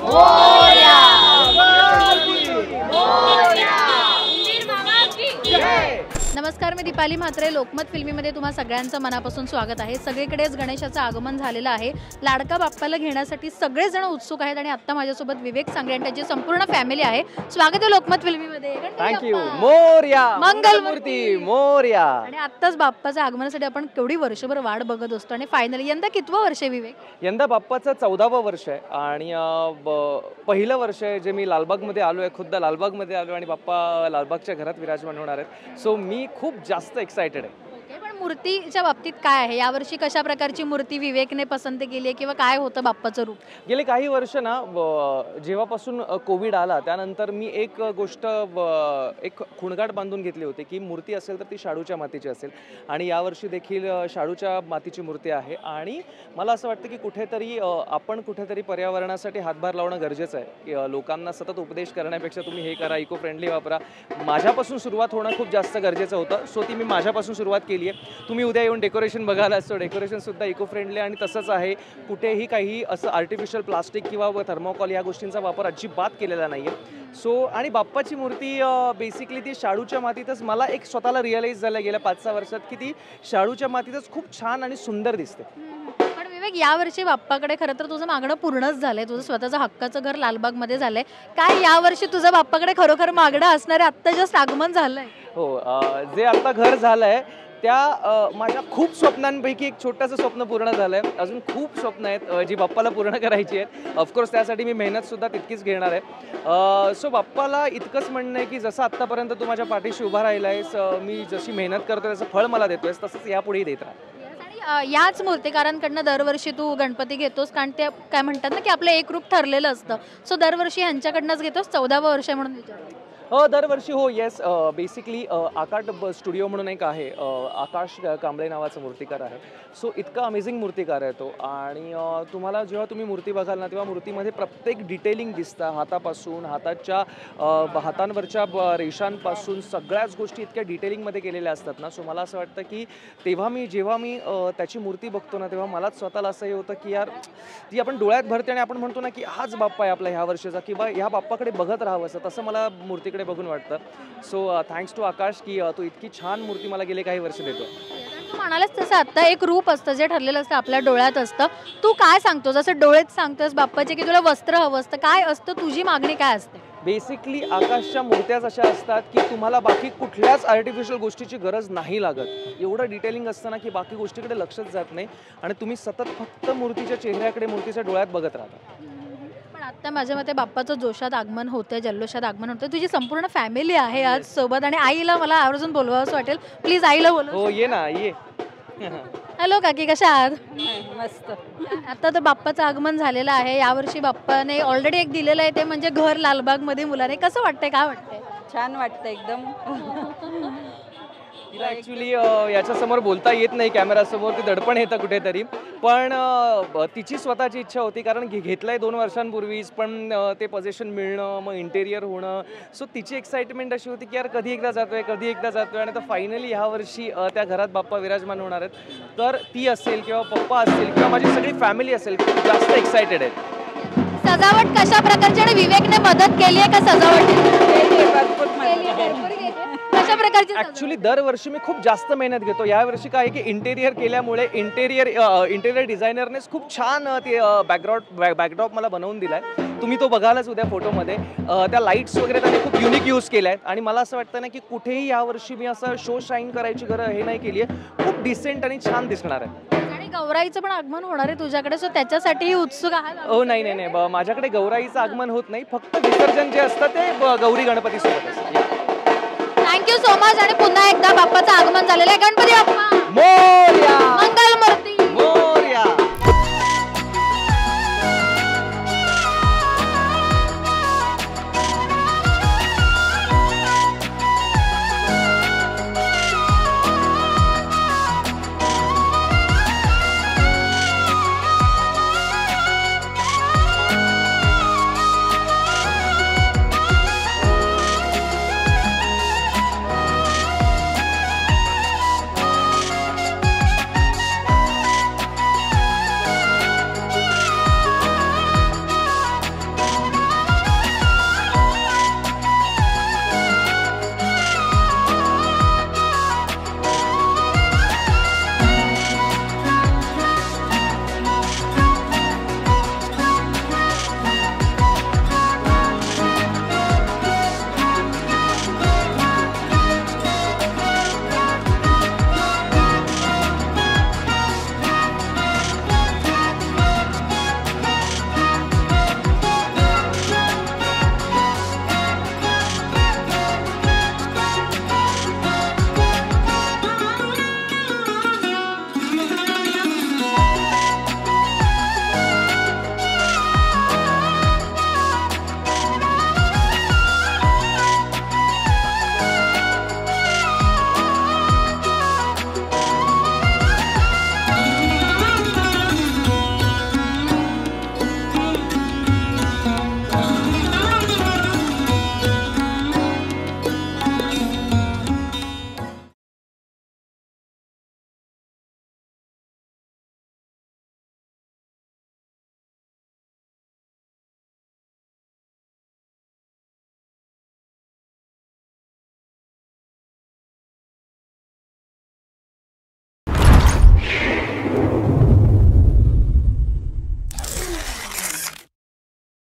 मोरया. नमस्कार, मी दीपाली म्हात्रे. लोकमत फिल्मीमध्ये तुम्हा सगळ्यांचं मनापासून स्वागत आहे. सगळीकडेच गणेशाचं आगमन झालेलं आहे. लाडका बाप्पाला घेण्यासाठी सगळेजण उत्सुक आहेत आणि आता माझ्यासोबत विवेक सांगरे आणि त्यांची संपूर्ण फॅमिली आहे. स्वागत आहे लोकमत फिल्मीमध्ये. थँक्यू. मोरया. मंगलमूर्ती मोरया. आणि आत्ताच बाप्पाच्या आगमनासाठी आपण केवढी वर्षभर वाट बघत असतो आणि फायनली यंदा कितवं वर्ष आहे विवेक? यंदा बाप्पाचं 14वं वर्ष आहे आणि पहिलं वर्ष आहे जे मी लालबागमध्ये आलो आहे. खुद्द लालबागमध्ये आलो आणि बाप्पा लालबागच्या घरात विराजमान होणार आहेत. सो मी खूप जास्त एक्सायटेड आहे. पण मूर्तीच्या बाबतीत काय आहे यावर्षी? कशा प्रकारची मूर्ती विवेकने पसंत केली आहे किंवा काय होतं बाप्पाचं रूप? गेले काही वर्ष ना जेव्हापासून कोविड आला त्यानंतर मी एक गोष्ट एक खुणगाट बांधून घेतली होती की मूर्ती असेल तर ती शाडूच्या मातीची असेल आणि यावर्षी देखील शाडूच्या मातीची मूर्ती आहे. आणि मला असं वाटतं की कुठेतरी पर्यावरणासाठी हातभार लावणं गरजेचं आहे. लोकांना सतत उपदेश करण्यापेक्षा तुम्ही हे करा, इको फ्रेंडली वापरा, माझ्यापासून सुरुवात होणं खूप जास्त गरजेचं होतं. सो ती मी माझ्यापासून सुरुवात केली आहे. तुम्ही उद्या येऊन डेकोरेशन बघायला असतो, डेकोरेशन सुद्धा इको फ्रेंडली आणि तसंच आहे. कुठेही काही असं आर्टिफिशियल प्लास्टिक किंवा थर्मोकॉल या गोष्टींचा वापर अजिबात केलेला नाही आहे. सो आणि बाप्पाची मूर्ती बेसिकली ती शाडूच्या मातीतच मला एक स्वतःला रिअलाईज झालं गेल्या 5-6 वर्षात की ती शाडूच्या मातीतच खूप छान आणि सुंदर दिसते. पण विवेक, यावर्षी बाप्पाकडे खरं तर तुझं मागणं पूर्णच झालंय. तुझं स्वतःचं हक्काचं घर लालबागमध्ये झालंय. काय यावर्षी तुझं बाप्पाकडे खरोखर मागणं असणार आहे? आत्ता जस्ट आगमन झालंय. हो, जे आता घर झालंय त्या माझ्या खूप स्वप्नांपैकी एक छोटंसं स्वप्न पूर्ण झालं आहे. अजून खूप स्वप्न आहेत जी बाप्पाला पूर्ण करायची आहेत. ऑफकोर्स त्यासाठी मी मेहनतसुद्धा तितकीच घेणार आहे. सो बाप्पाला इतकंच म्हणणं आहे की जसं आत्तापर्यंत तू माझ्या पाठीशी उभा राहिला आहेस, मी जशी मेहनत करतो त्याचं फळ मला देतोयस, तसंच यापुढेही देत राहा. आणि याच मूर्तिकारांकडनं दरवर्षी तू गणपती घेतोस, कारण ते काय म्हणतात ना की आपलं एक रूप ठरलेलं असतं. सो दरवर्षी ह्यांच्याकडनंच घेतोस. 14वं वर्ष म्हणून विचारतो. दरवर्षी हो. येस, बेसिकली आकाट स्टुडिओ म्हणून एक आहे, आकाश कांबळे नावाचा मूर्तिकार आहे. सो इतका अमेझिंग मूर्तिकार आहे तो. आणि तुम्हाला जेव्हा तुम्ही मूर्ती बघाल ना तेव्हा मूर्तीमध्ये प्रत्येक डिटेलिंग दिसतं. हातापासून हातांवरच्या रेषांपासून सगळ्याच गोष्टी इतक्या डिटेलिंगमध्ये केलेल्या असतात ना. सो मला असं वाटतं की जेव्हा मी त्याची मूर्ती बघतो ना तेव्हा मलाच स्वतःला असं हे होतं की यार ती आपण डोळ्यात भरते आणि आपण म्हणतो ना की हाच बाप्पा आहे आपला ह्या वर्षाचा, किंवा ह्या बाप्पाकडे बघत राहावं असं, तसं मला मूर्तीकडे बघून वाटतं. सो थँक्स टू आकाश की तू इतकी छान मूर्ती मला गेले काही वर्ष देतो. तू म्हणालास तसं आता एक रूप असतं जे ठरलेलं असतं, आपल्या डोळ्यात असतं. तू काय सांगतो जसं डोळेच सांगतोस बाप्पाचे की तुला वस्त्र हवं असतं, काय असतं, तुझी मागणी काय असते? बेसिकली आकाशच्या मूर्त्याच अशा असतात की तुम्हाला बाकी कुठल्याच आर्टिफिशियल गोष्टीची गरज नाही लागत. एवढं डिटेलिंग असतं ना की बाकी गोष्टीकडे लक्षच जात नाही आणि तुम्ही सतत फक्त मूर्तीच्या चेहऱ्याकडे, मूर्तीच्या डोळ्यात बघत राहता. पण आता माझ्या मते बाप्पाचं जोशात आगमन होतंय, जल्लोषात आगमन होतंय. तुझी संपूर्ण फॅमिली आहे आज सोबत आणि आईला मला आवर्जून बोलवावं असं वाटेल. प्लीज आईला बोलव. हो, ये ना, ये. हॅलो काकी, कशा आहात? मस्त. आता तर बाप्पाचं आगमन झालेलं आहे. यावर्षी बाप्पाने ऑलरेडी एक दिलेलं आहे, ते म्हणजे घर लालबागमध्ये मुलाने. कसं वाटतंय, काय वाटतंय? छान वाटतं एकदम. तिला ॲक्च्युली याच्यासमोर बोलता येत नाही कॅमेरासमोर, ती दडपण येतं कुठेतरी. पण तिची स्वतःची इच्छा होती, कारण घेतलंय 2 वर्षांपूर्वीच, पण ते पोझिशन मिळणं, मग इंटेरियर होणं. सो तिची एक्साइटमेंट अशी होती की यार कधी एकदा जातोय आणि आता फायनली ह्या वर्षी त्या घरात बाप्पा विराजमान होणार आहेत. तर ती असेल किंवा पप्पा असेल किंवा माझी सगळी फॅमिली असेल, खूप जास्त एक्सायटेड आहे. सजावट कशा प्रकारची आणि विवेकने मदत केली आहे का सजावट? कशा प्रकारची? ऍक्च्युली दरवर्षी मी खूप जास्त मेहनत घेतो. यावर्षी काय आहे की इंटेरियर केल्यामुळे इंटेरियर डिझायनरनेच खूप छान ते बॅकड्रॉप मला बनवून दिलाय. तुम्ही तो बघालच उद्या फोटोमध्ये. त्या लाईट्स वगैरे त्याने खूप युनिक यूज केल्या आहेत आणि मला असं वाटतं ना की कुठेही यावर्षी मी असं शो शाईन करायची हे नाही केली आहे. खूप डिसेंट आणि छान दिसणार आहे. आणि गौराईचं पण आगमन होणार आहे तुझ्याकडे, सो त्याच्यासाठी उत्सुक आहात? हो, नाही, माझ्याकडे गौराईचं आगमन होत नाही. फक्त विसर्जन जे असतं ते गौरी गणपती सोबत असतं. Thank you so much. आणि पुन्हा एकदा बाप्पाचं आगमन झालेलं आहे. गणपती बाप्पा मोरया.